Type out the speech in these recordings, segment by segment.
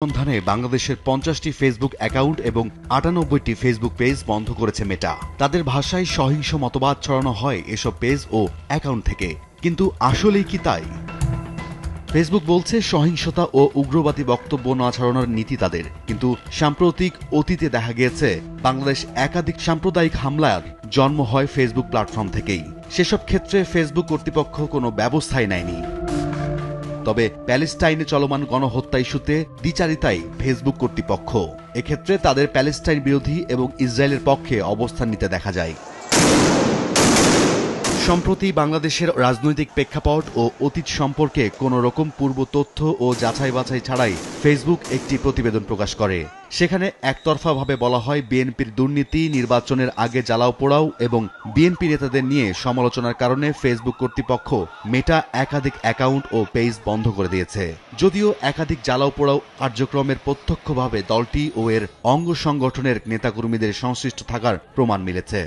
সন্ধানে বাংলাদেশের ৫০টি ফেসবুক অ্যাকাউন্ট এবং ৯৮টি ফেসবুক পেজ বন্ধ করেছে মেটা। তাদের ভাষায় সহিংস মতবাদ ছড়ানো হয় এসব পেজ ও অ্যাকাউন্ট থেকে। কিন্তু আসলেই কি তাই? ফেসবুক বলছে সহিংসতা ও উগ্রবাদী বক্তব্য না ছড়ানোর নীতি তাদের, কিন্তু সাম্প্রতিক অতীতে দেখা গিয়েছে বাংলাদেশ একাধিক সাম্প্রদায়িক হামলার জন্ম হয় ফেসবুক প্ল্যাটফর্ম থেকেই। সেসব ক্ষেত্রে ফেসবুক কর্তৃপক্ষ কোনো ব্যবস্থাই নেয়নি। তবে প্যালেস্টাইনে চলমান গণহত্যা ইস্যুতে দ্বিচারিতায় ফেসবুক কর্তৃপক্ষ। এক্ষেত্রে তাদের প্যালেস্টাইন বিরোধী এবং ইসরায়েলের পক্ষে অবস্থান নিতে দেখা যায়। সম্প্রতি বাংলাদেশের রাজনৈতিক প্রেক্ষাপট ও অতীত সম্পর্কে কোনো রকম পূর্ব তথ্য ও যাচাই বাছাই ছাড়াই ফেসবুক একটি প্রতিবেদন প্রকাশ করে। সেখানে একতরফাভাবে বলা হয় বিএনপির দুর্নীতি, নির্বাচনের আগে জ্বালাও পোড়াও এবং বিএনপি নেতাদের নিয়ে সমালোচনার কারণে ফেসবুক কর্তৃপক্ষ মেটা একাধিক অ্যাকাউন্ট ও পেজ বন্ধ করে দিয়েছে। যদিও একাধিক জ্বালাও পোড়াও কার্যক্রমের প্রত্যক্ষভাবে দলটি ও এর অঙ্গ সংগঠনের নেতাকর্মীদের সংশ্লিষ্ট থাকার প্রমাণ মিলেছে।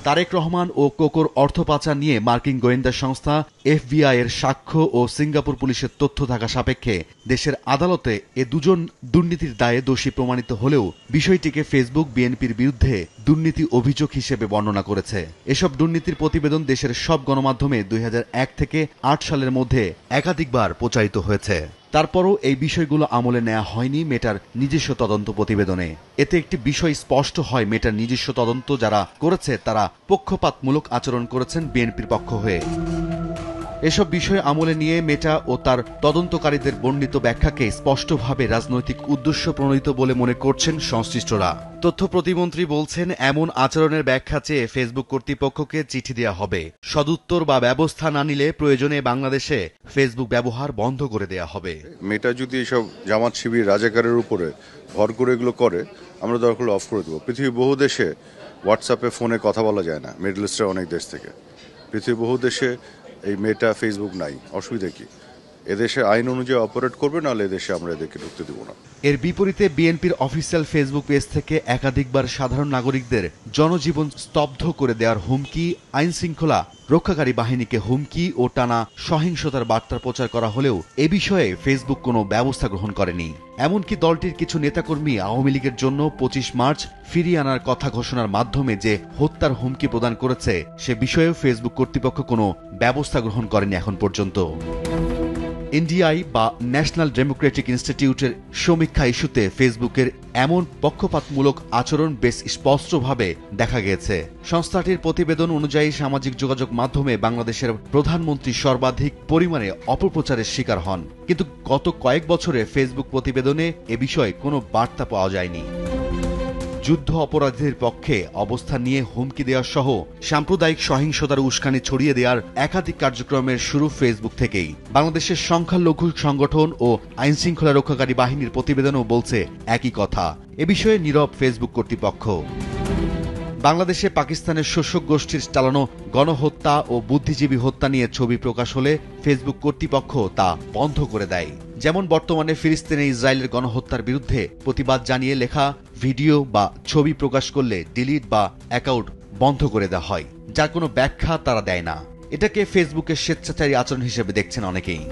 তারেক রহমান ও কোকোর অর্থ পাচার নিয়ে মার্কিন গোয়েন্দা সংস্থা এফবিআই এর সাক্ষ্য ও সিঙ্গাপুর পুলিশের তথ্য থাকা সাপেক্ষে দেশের আদালতে এ দুজন দুর্নীতির দায়ে দোষী প্রমাণিত হলেও বিষয়টিকে ফেসবুক বিএনপির বিরুদ্ধে দুর্নীতি অভিযোগ হিসেবে বর্ণনা করেছে। এসব দুর্নীতির প্রতিবেদন দেশের সব গণমাধ্যমে ২০০১ থেকে ৮ সালের মধ্যে একাধিকবার প্রচারিত হয়েছে। তারপরও এই বিষয়গুলো আমলে নেওয়া হয়নি মেটার নিজস্ব তদন্ত প্রতিবেদনে। এতে একটি বিষয় স্পষ্ট হয়, মেটার নিজস্ব তদন্ত যারা করেছে তারা পক্ষপাতমূলক আচরণ করেছেন বিএনপির পক্ষ হয়ে। এসব বিষয় আমলে নিয়ে মেটা ও তার তদন্তকারীদের বর্ণিত ব্যাখ্যাকে স্পষ্টভাবে রাজনৈতিক উদ্দেশ্য প্রণোদিত বলে মনে করছেন সংশ্লিষ্টরা। তথ্য প্রতিমন্ত্রী বলছেন, এমন আচরণের ব্যাখ্যা চেয়ে ফেসবুক কর্তৃপক্ষকে চিঠি দেওয়া হবে। সদুত্তর বা ব্যবস্থা না নিলে প্রয়োজনে বাংলাদেশে ফেসবুক ব্যবহার বন্ধ করে দেওয়া হবে। মেটা যদি এসব জামাত শিবির রাজাকারের উপরে ভর করে এগুলো করে, আমরা দরকার অফ করে দেবো। পৃথিবীর বহু দেশে হোয়াটসঅ্যাপে ফোনে কথা বলা যায় না, মিডল ইস্টের অনেক দেশ থেকে। পৃথিবীর বহু দেশে এই মেটা ফেসবুক নাই, অসুবিধা কি? এদেশে আইন অনুযায়ী অপারেট করবে, নাহলে এদেশে আমরা এদেরকে ঢুকতে দেবো না। এর বিপরীতে বিএনপির অফিসিয়াল ফেসবুক পেজ থেকে একাধিকবার সাধারণ নাগরিকদের জনজীবন স্তব্ধ করে দেওয়ার হুমকি, আইন শৃঙ্খলা রক্ষাকারী বাহিনীকে হুমকি ও টানা সহিংসতার বার্তা প্রচার করা হলেও এ বিষয়ে ফেসবুক কোনো ব্যবস্থা গ্রহণ করেনি। এমনকি দলটির কিছু নেতাকর্মী আওয়ামী লীগের জন্য ২৫ মার্চ ফিরিয়ে আনার কথা ঘোষণার মাধ্যমে যে হত্যার হুমকি প্রদান করেছে সে বিষয়েও ফেসবুক কর্তৃপক্ষ কোনো ব্যবস্থা গ্রহণ করেনি এখন পর্যন্ত। এনডিআই বা ন্যাশনাল ডেমোক্রেটিক ইনস্টিটিউটের সমীক্ষা ইস্যুতে ফেসবুকের এমন পক্ষপাতমূলক আচরণ বেশ স্পষ্টভাবে দেখা গেছে। সংস্থাটির প্রতিবেদন অনুযায়ী সামাজিক যোগাযোগ মাধ্যমে বাংলাদেশের প্রধানমন্ত্রী সর্বাধিক পরিমাণে অপপ্রচারের শিকার হন, কিন্তু গত কয়েক বছরে ফেসবুক প্রতিবেদনে এ বিষয়ে কোনো বার্তা পাওয়া যায়নি। যুদ্ধ অপরাধীদের পক্ষে অবস্থান নিয়ে হুমকি দেওয়া সহ সাম্প্রদায়িক সহিংসতার উস্কানি ছড়িয়ে দেওয়ার একাধিক কার্যক্রমের শুরু ফেসবুক থেকেই। বাংলাদেশের সংখ্যালঘু সংগঠন ও আইনশৃঙ্খলা রক্ষাকারী বাহিনীর প্রতিবেদনও বলছে একই কথা। এ বিষয়ে নীরব ফেসবুক কর্তৃপক্ষ। বাংলাদেশে পাকিস্তানের শোষক গোষ্ঠীর চালানো গণহত্যা ও বুদ্ধিজীবী হত্যা নিয়ে ছবি প্রকাশ হলে ফেসবুক কর্তৃপক্ষ তা বন্ধ করে দেয়। যেমন বর্তমানে ফিলিস্তিনে ইসরায়েলের গণহত্যার বিরুদ্ধে প্রতিবাদ জানিয়ে লেখা ভিডিও বা ছবি প্রকাশ করলে ডিলিট বা অ্যাকাউন্ট বন্ধ করে দেওয়া হয়, যার কোনো ব্যাখ্যা তারা দেয় না। এটাকে ফেসবুকের স্বেচ্ছাচারী আচরণ হিসেবে দেখছেন অনেকেই।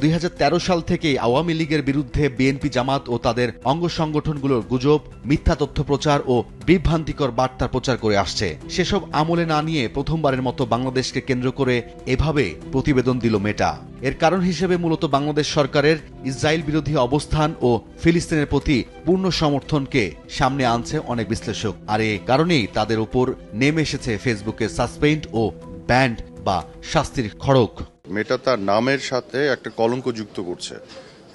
২০১৩ সাল থেকেই আওয়ামী লীগের বিরুদ্ধে বিএনপি, জামাত ও তাদের অঙ্গ সংগঠনগুলোর গুজব, মিথ্যা তথ্য প্রচার ও বিভ্রান্তিকর বার্তা প্রচার করে আসছে। সেসব আমলে না নিয়ে প্রথমবারের মতো বাংলাদেশকে কেন্দ্র করে এভাবে প্রতিবেদন দিল মেটা। এর কারণ হিসেবে মূলত বাংলাদেশ সরকারের ইসরায়েল বিরোধী অবস্থান ও ফিলিস্তিনের প্রতি পূর্ণ সমর্থনকে সামনে আনছে অনেক বিশ্লেষক। আর এ কারণেই তাদের উপর নেমে এসেছে ফেসবুকের সাসপেন্ড ও ব্যান্ড বা শাস্তির খড়গ। মেটা তার নামের সাথে একটা কলঙ্ক যুক্ত করছে।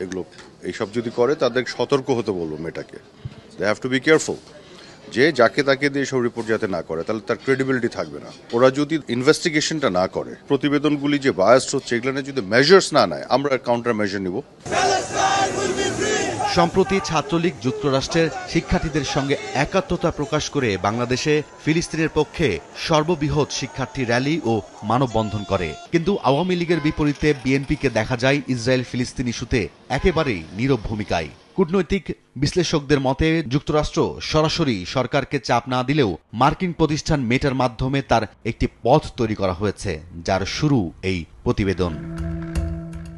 এগুলো এইসব যদি করে তাদের সতর্ক হতে বলবো মেটাকে। They have to be careful যে যাকে তাকে দিয়ে সব রিপোর্ট যাতে না করে, তাহলে তার ক্রেডিবিলিটি থাকবে না। ওরা যদি ইনভেস্টিগেশনটা না করে, প্রতিবেদনগুলি যে বায়াসড হচ্ছে এগুলো যদি মেজার্স না নেয়, আমরা কাউন্টার মেজার নিব। সম্প্রতি ছাত্রলীগ যুক্তরাষ্ট্রের শিক্ষার্থীদের সঙ্গে একাত্মতা প্রকাশ করে বাংলাদেশে ফিলিস্তিনের পক্ষে সর্ববৃহৎ শিক্ষার্থী র্যালি ও মানববন্ধন করে। কিন্তু আওয়ামী লীগের বিপরীতে বিএনপিকে দেখা যায় ইসরায়েল ফিলিস্তিন ইস্যুতে একেবারেই নীরব ভূমিকায়। কূটনৈতিক বিশ্লেষকদের মতে যুক্তরাষ্ট্র সরাসরি সরকারকে চাপ না দিলেও মার্কিন প্রতিষ্ঠান মেটার মাধ্যমে তার একটি পথ তৈরি করা হয়েছে, যার শুরু এই প্রতিবেদন।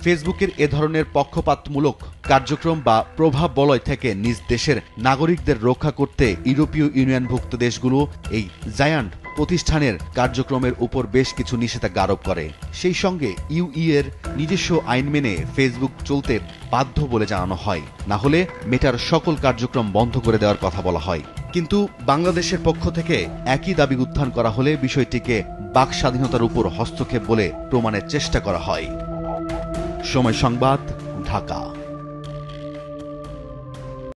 ফেসবুকের এ ধরনের পক্ষপাতমূলক কার্যক্রম বা প্রভাব বলয় থেকে নিজ দেশের নাগরিকদের রক্ষা করতে ইউরোপীয় ইউনিয়নভুক্ত দেশগুলো এই জায়ান্ট প্রতিষ্ঠানের কার্যক্রমের উপর বেশ কিছু নিষেধাজ্ঞা আরোপ করে। সেই সঙ্গে ইউই এর নিজস্ব আইন মেনে ফেসবুক চলতে বাধ্য বলে জানানো হয়, না হলে মেটার সকল কার্যক্রম বন্ধ করে দেওয়ার কথা বলা হয়। কিন্তু বাংলাদেশের পক্ষ থেকে একই দাবি উত্থান করা হলে বিষয়টিকে বাক স্বাধীনতার উপর হস্তক্ষেপ বলে প্রমাণের চেষ্টা করা হয়। সময় সংবাদ, ঢাকা।